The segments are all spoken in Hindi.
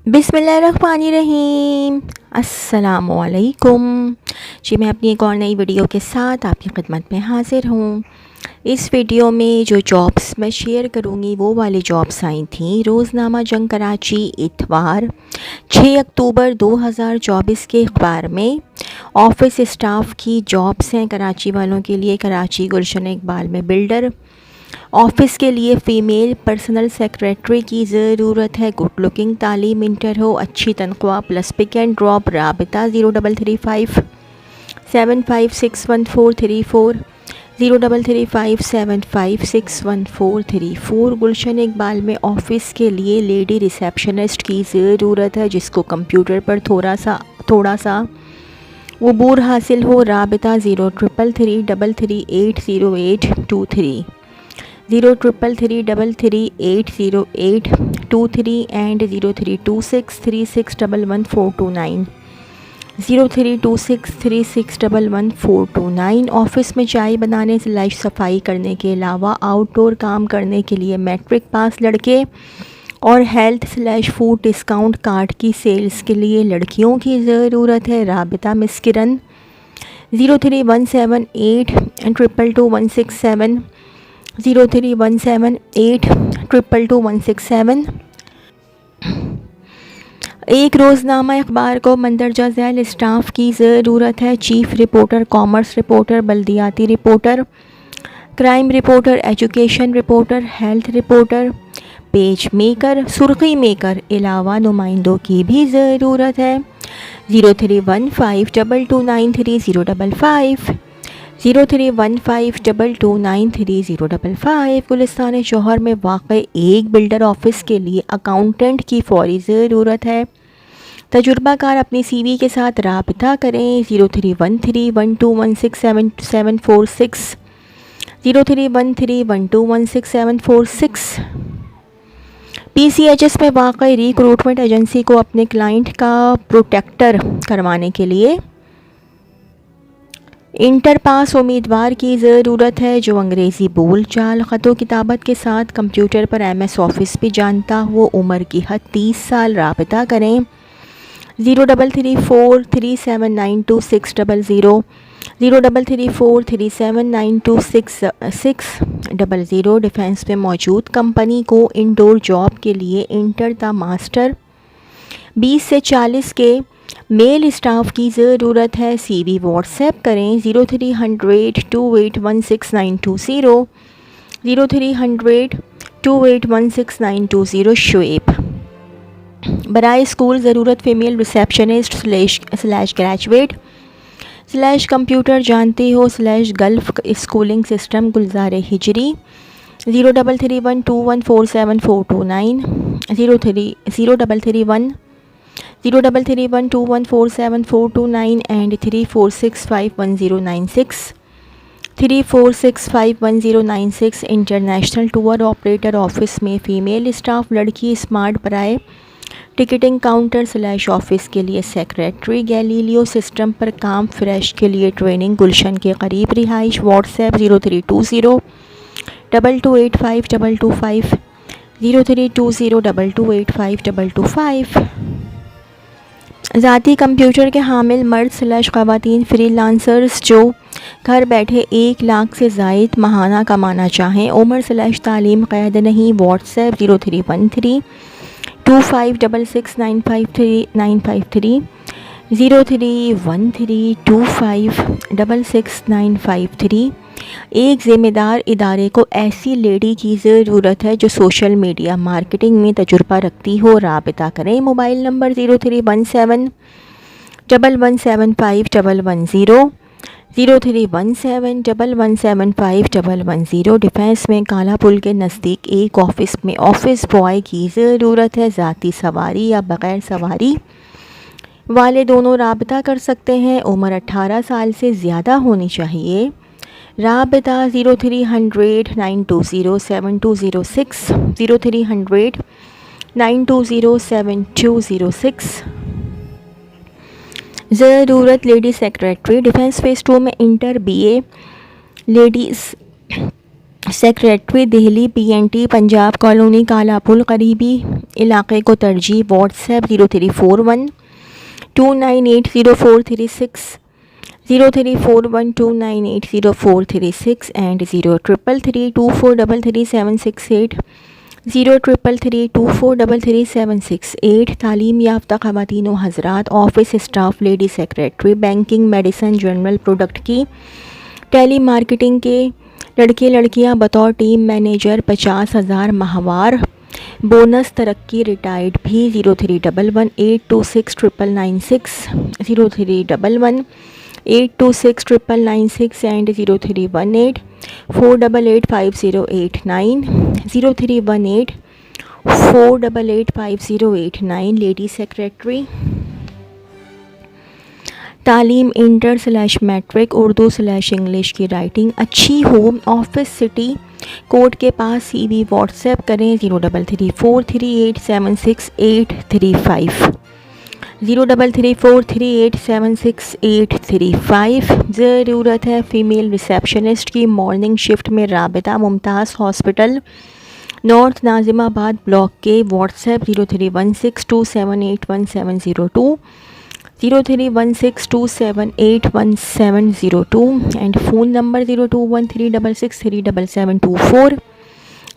बिस्मिल्लाहिर्रहमानिर्रहीम। अस्सलामुअलैकुम। जी, मैं अपनी एक और नई वीडियो के साथ आपकी खिदमत में हाज़िर हूँ। इस वीडियो में जो जॉब्स मैं शेयर करूँगी वो वाली जॉब्स आई थी रोज़नामा जंग कराची इतवार 6 अक्टूबर 2024 के अखबार में। ऑफिस स्टाफ की जॉब्स हैं कराची वालों के लिए। कराची गुलशन इकबाल में बिल्डर ऑफ़िस के लिए फ़ीमेल पर्सनल सेक्रेटरी की ज़रूरत है। गुड लुकिंग, तालीम इंटर हो, अच्छी तनख्वाह प्लस पिक एंड ड्रॉप। राबिता 033575611434 033575611434। गुलशन इकबाल में ऑफ़िस के लिए लेडी रिसेप्शनिस्ट की ज़रूरत है जिसको कंप्यूटर पर थोड़ा सा उबूर हासिल हो। राबिता 0333380823 0333380823 एंड 032636111429 032636111429। ऑफिस में चाय बनाने से सफाई करने के अलावा आउटडोर काम करने के लिए मैट्रिक पास लड़के और हेल्थ/फूड डिस्काउंट कार्ड की सेल्स के लिए लड़कियों की ज़रूरत है। राबिता मिस किरण 0317822167 0317822167। एक रोज़नामा अखबार को मंदरजा झैल स्टाफ की ज़रूरत है। चीफ़ रिपोर्टर, कॉमर्स रिपोर्टर, बल्दियाती reporter, crime reporter, education reporter, health reporter, page maker, सुर्खी मेकर अलावा नुमाइंदों की भी ज़रूरत है। 0315229305 0315229305। गुलिस्तान शोहर में वाक़ एक बिल्डर ऑफिस के लिए अकाउंटेंट की फौरी ज़रूरत है। तजुर्बाकार अपनी CV के साथ राबिता करें। 031312167746 031312167746। PCHS में वाक़ई रिक्रूटमेंट एजेंसी को अपने क्लाइंट का प्रोटेक्टर करवाने के लिए इंटर पास उम्मीदवार की ज़रूरत है जो अंग्रेज़ी बोल चाल ख़तो किताबत के साथ कंप्यूटर पर MS ऑफिस भी जानता हो। उम्र की हद 30 साल। राबिता करें। 0334379260 033437926600। डिफेंस में मौजूद कंपनी को इंडोर जॉब के लिए इंटर द मास्टर 20 से 40 के मेल स्टाफ की ज़रूरत है। CV व्हाट्सएप करें। 0300281690 0300281690। शुएब बराए स्कूल ज़रूरत फ़ीमेल रिसेप्शनिस्ट / ग्रेजुएट / कंप्यूटर जानते हो / gulf schooling system Gulzar Hijri 0331214742 0331214742 and 34651096 34651096। International tour operator office में फ़ीमेल स्टाफ लड़की स्मार्ट बराए टिकटिंग काउंटर / ऑफिस के लिए सेक्रेटरी। गैलीलियो सिस्टम पर काम फ्रेश के लिए ट्रेनिंग गुलशन के करीब रिहाइश। व्हाट्सएप 032022852225 032022852225। ज़ाती कंप्यूटर के हामिल मर्द / ख़वातीन फ्रीलांसर्स जो घर बैठे 1 लाख से ज़ायद माहाना कमाना चाहें। उम्र / तालीम क़ैद नहीं। व्हाट्सएप 0313256953 0313256953। एक ज़िम्मेदार इदारे को ऐसी लेडी की ज़रूरत है जो सोशल मीडिया मार्केटिंग में तजुर्बा रखती हो। राबिता करें। Mobile number 0317117510 0317117510। डिफेंस में काला पुल के नज़दीक एक ऑफिस में ऑफिस बॉय की ज़रूरत है। ज़ाती सवारी या बग़ैर सवारी वाले दोनों राबिता कर सकते हैं। उम्र 18 साल से ज़्यादा होनी चाहिए। राबिता 030092072006 030092072006। ज़रूरत लेडी सेक्रेटरी। डिफेंस फेज़ 2 में inter BA ladies secretary Delhi PNT Punjab colony Kalapul करीबी इलाके को तरजीह। WhatsApp 0341 29804360 0341 29804360 and 033324333768 033324333768। तालीम याफ्ता ख़वातीन व हज़रात, office staff, lady secretary, banking, medicine, general product की, टेली मार्केटिंग के लड़के लड़कियां बतौर टीम मैनेजर 50,000 माहवार, बोनस तरक्की, रिटायर्ड भी। 0311826996 0311826996 एंड 0318488508 0318488508 लेडी सेक्रेटरी। तालीम इंटर/मैट्रिक, उर्दू/इंग्लिश की राइटिंग अच्छी हो। ऑफिस सिटी कोर्ट के पास CV। व्हाट्सएप करें 0334387685 0334387685। ज़रूरत है फ़ीमेल रिसेप्शनिस्ट की। मॉर्निंग शिफ्ट में राबिता Mumtaz hospital, north Nazimabad block के। WhatsApp 031627811702 031627811702 and phone number 0213663774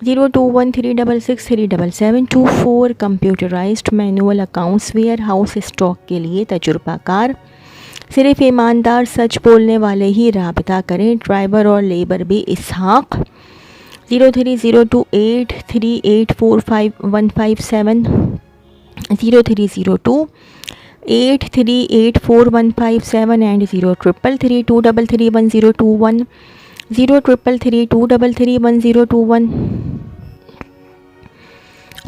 0213663724। Computerised manual accounts warehouse stock के लिए तजुर्बाकार, सिर्फ ईमानदार सच बोलने वाले ही राबिता करें। ड्राइवर और लेबर भी इसहाक। 030283845157 030283845157 एंड 0333231021 0333231021।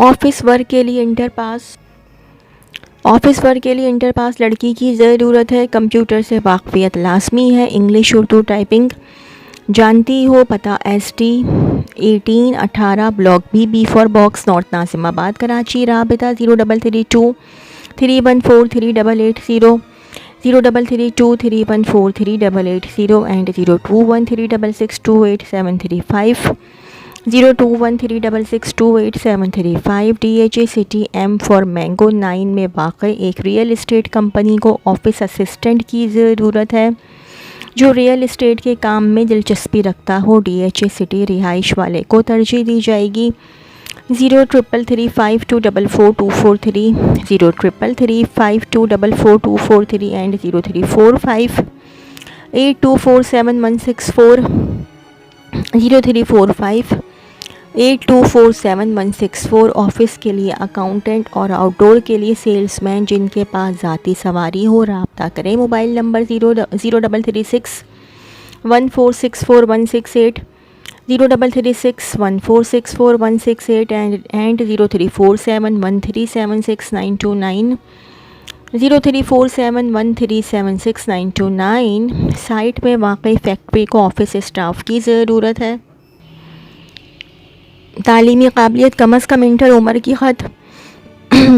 ऑफिस वर्क के लिए इंटर पास लड़की की ज़रूरत है। कंप्यूटर से वाकफियत लाजमी है। इंग्लिश उर्दू टाइपिंग जानती हो। पता ST 1818 block B for box, north Nazimabad Karachi. राबिता 0333214380 033323143880 and 0213662875 0213662875। DHA city M for mango 9 में वाक़ई एक रियल इस्टेट कंपनी को ऑफिस असिस्टेंट की ज़रूरत है जो रियल इस्टेट के काम में दिलचस्पी रखता हो। DHA सिटी रिहाइश वाले को तरजीह दी जाएगी। 0333524243 0333524243 एंड 034582476164 034582476164। ऑफिस के लिए अकाउंटेंट और आउटडोर के लिए सेल्समैन जिनके पास ज़ाती सवारी हो राब्ता करें। Mobile number 0336146416 0336146416 and 0347137692 0347137692। साइट में वाकई फैक्ट्री को ऑफिस स्टाफ की ज़रूरत है। तालीमी काबिलियत कम अज़ कम इंटर उम्र की ख़त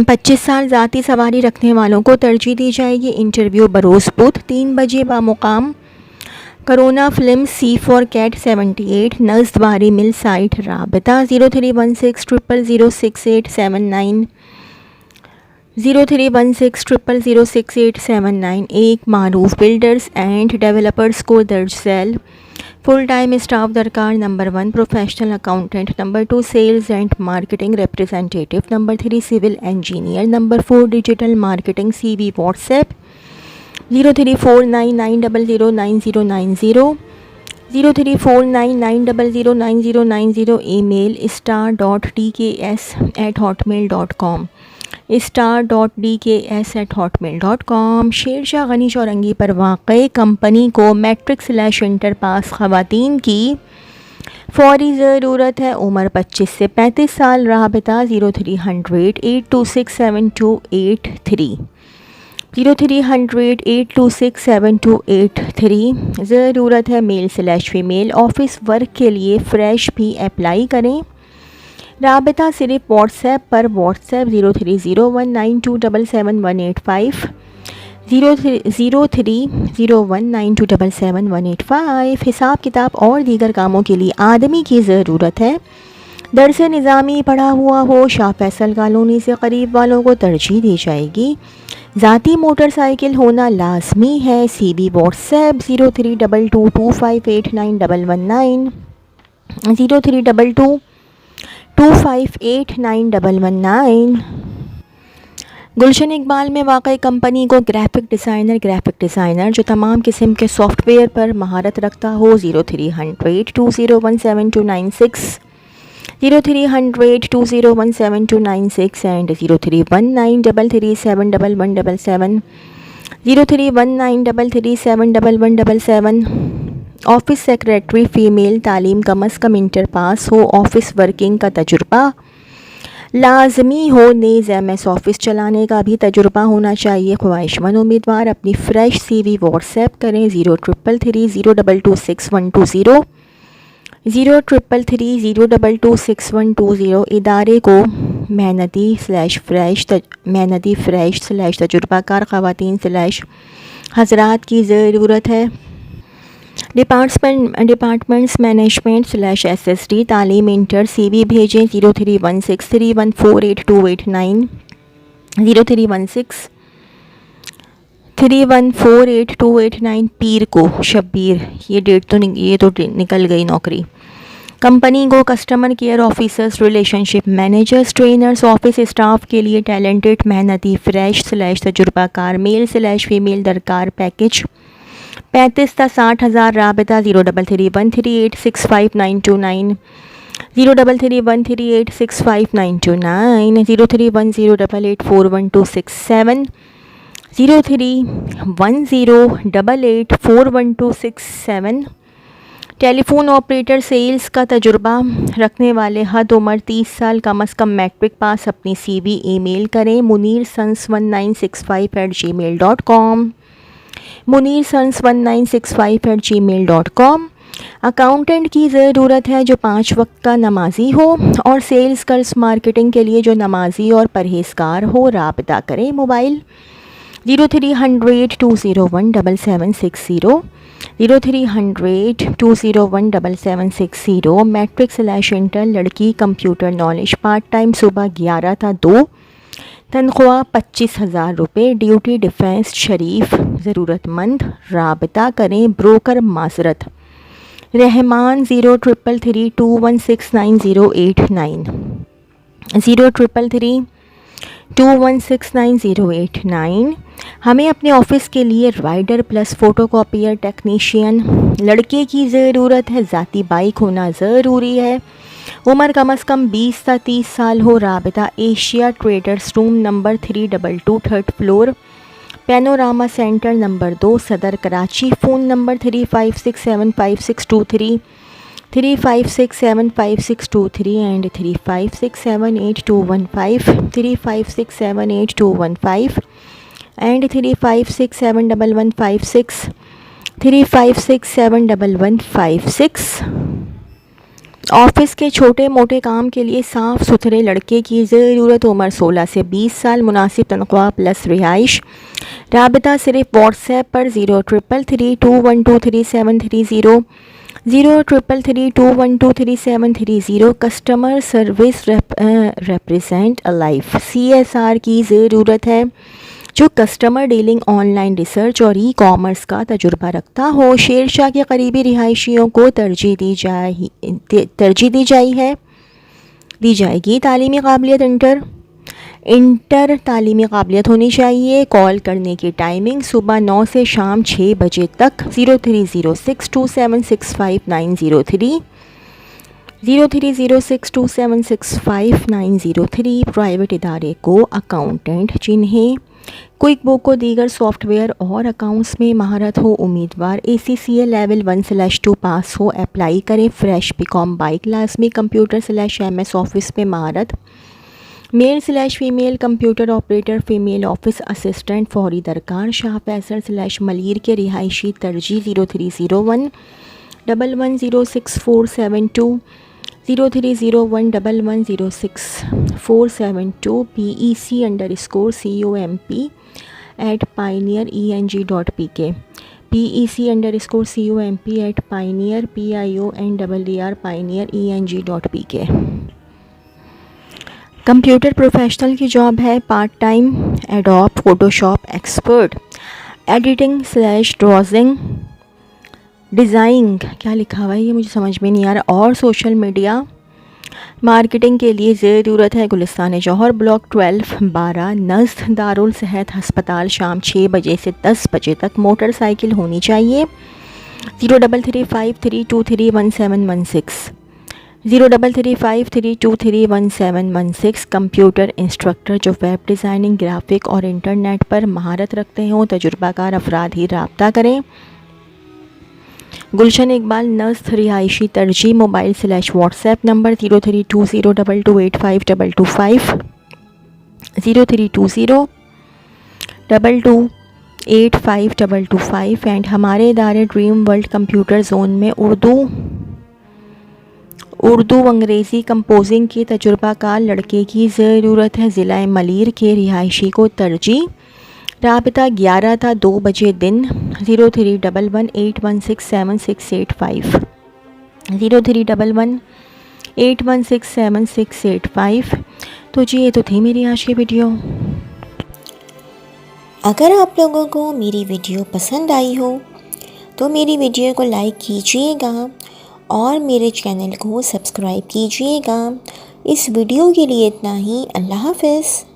25 साल ज़ाती सवारी रखने वालों को तरजीह दी जाएगी। इंटरव्यू बरोज़ बुध 3 बजे बामुकाम करोना फिल्म C फॉर कैट 78 नज़्वारी मिल साइट। राबिता 0316000687 0316000687। एक मारूफ बिल्डर्स एंड डेवलपर्स को दर्ज सेल। फुल टाइम स्टाफ दरकार। Number 1 professional accountant, number 2 sales and marketing representative, number 3 civil engineer, number 4 digital marketing. CV WhatsApp 0349909090 0349909090 email star.dks@hotmail.com star.dks@hotmail.com। Shershah Ghani Chowrangi पर वाक़ई कंपनी को मैट्रिक/इंटर पास ख़वातीन की फौरी ज़रूरत है। उम्र 25 से 35 साल। राबिता 0300826728 0300826728 ज़रूरत है मेल/फीमेल। ऑफिस वर्क के लिए फ़्रेश भी अप्लाई करें। राबिता सिर्फ व्हाट्सएप पर। व्हाट्सएप 030192777185 030192777185। हिसाब किताब और दीगर कामों के लिए आदमी की ज़रूरत है। दरस निज़ामी पढ़ा हुआ हो, शाह फैसल कॉलोनी से करीब वालों को तरजीह दी जाएगी। ज़ाती मोटरसाइकिल होना लाजमी है। CB WhatsApp 0322258919 0322258919। गुलशन इकबाल में वाक़ई कंपनी को ग्राफिक डिज़ाइनर जो तमाम किस्म के सॉफ्टवेयर पर महारत रखता हो 030020172996 030020172996 एंड 031933711177 031933711177। ऑफिस सेक्रेटरी फ़ीमेल, तालीम कम अज़ कम इंटर पास हो, ऑफिस वर्किंग का तजुर्बा लाजमी हो, नेज़ MS ऑफिस चलाने का भी तजुर्बा होना चाहिए। ख्वाहिशमंद उम्मीदवार अपनी फ़्रेश CV व्हाट्सएप करें 033302262120 033302262120। इदारे को मेहनती फ़्रेश तजुर्बाकार ख़वातीन हज़रात की ज़रूरत है। डिपार्टमेंट्स मैनेजमेंट SSD तालीम इंटर। CV भेजें 0316314828 0316314828 पीर को शब्बीर, ये तो निकल गई नौकरी। कंपनी को customer care officers, relationship managers, trainers, office staff के लिए टैलेंटेड मेहनती फ़्रेश तजुर्बाकार मेल फ़ीमेल दरकार। पैकेज 35 था 60,000। राबिता 0331386529 0331386529 0310884127 0310884127। टेलीफोन ऑपरेटर सेल्स का तजुर्बा रखने वाले हद उम्र 30 साल, कम अज़ कम मैट्रिक पास। अपनी CV ईमेल करें munirsons1965@gmail.com munirsons1965@gmail.com। अकाउंटेंट की ज़रूरत है जो 5 वक्त का नमाजी हो और सेल्स गर्ल्स मार्केटिंग के लिए जो नमाजी और परहेज़गार हो। राबिता करें मोबाइल 0300201760 0300201760। मैट्रिक/इंटर लड़की, कंप्यूटर नॉलेज, पार्ट टाइम, सुबह 11 था 2, तनख्वाह 25,000 रुपये। ड्यूटी डिफेंस शरीफ, ज़रूरतमंद। राबिता करें ब्रोकर माजरत रहमान 0333216989 0333216989। हमें अपने ऑफिस के लिए राइडर प्लस फ़ोटोकॉपियर टेक्नीशियन लड़के की ज़रूरत है। ज़ाती बाइक होना ज़रूरी है। उम्र कम अज़ कम 20 था 30 साल हो। राबिता Asia traders room number 322 3rd floor, panorama centre number 2, Saddar Karachi. Phone number 35675623 35675623 and 35678215 35678215 and 35671156 35671156। Office के छोटे मोटे काम के लिए साफ़ सुथरे लड़के की ज़रूरत। उम्र 16 से 20 साल, मुनासिब तनख्वाह प्लस रिहाइश। राबिता सिर्फ व्हाट्सएप पर 033321233730 033321233730। Customer service represent life CSR की ज़रूरत है जो कस्टमर डीलिंग, ऑनलाइन रिसर्च और ई-कॉमर्स का तजुर्बा रखता हो। शेरशाह के करीबी रिहायशियों को तरजीह दी जाएगी। तालीमी काबिलियत इंटर तालीमी काबिलियत होनी चाहिए। कॉल करने की टाइमिंग सुबह 9 से शाम 6 बजे तक 0306276593 0306276593। प्राइवेट इदारे को अकाउंटेंट जिन्हें क्विक बुक को दीगर सॉफ्टवेयर और अकाउंट्स में महारत हो। उम्मीदवार ACCA लेवल 1/2 पास हो। अप्लाई करें फ्रेश BCom बाइक लाजमी। कंप्यूटर/MS ऑफिस में महारत। Male female computer operator, female office assistant फौरी दरकार। शाह फैसल/मलीर के रिहायशी तरजीह 0301110647 0301110647 PEC_COMP pec@pioneereng.pk, pec_comp@pioneer pioneereng.pk। Computer professional की जॉब है, part time, adobe Photoshop expert, editing slash drawing designing, क्या लिखा हुआ है ये मुझे समझ में नहीं आ रहा, और सोशल मीडिया मार्केटिंग के लिए ज़रूरत है। गुलिस्तान जौहर, ब्लॉक 12 नज़द दारुल सेहत अस्पताल, शाम 6 बजे से 10 बजे तक। मोटरसाइकिल होनी चाहिए। 033532311716, 033532311716। कंप्यूटर इंस्ट्रक्टर जो वेब डिज़ाइनिंग, ग्राफिक और इंटरनेट पर महारत रखते हों, तजुर्बाकार अफराद ही रब्ता करें। गुलशन इकबाल, नर्स, रिहायशी तरजीह। Mobile / WhatsApp number 032022852225, 032022852225। एंड हमारे इदारे ड्रीम वर्ल्ड कंप्यूटर जोन में उर्दू अंग्रेज़ी कंपोजिंग के तजुर्बाकार लड़के की ज़रूरत है। ज़िला मलीर के रिहायशी को तरजीह। राबता 11 था, 2 बजे दिन। 0311816765, 0311816765। तो जी ये तो थी मेरी आज की वीडियो। अगर आप लोगों को मेरी वीडियो पसंद आई हो तो मेरी वीडियो को लाइक कीजिएगा और मेरे चैनल को सब्सक्राइब कीजिएगा। इस वीडियो के लिए इतना ही। अल्लाह हाफ़िज़।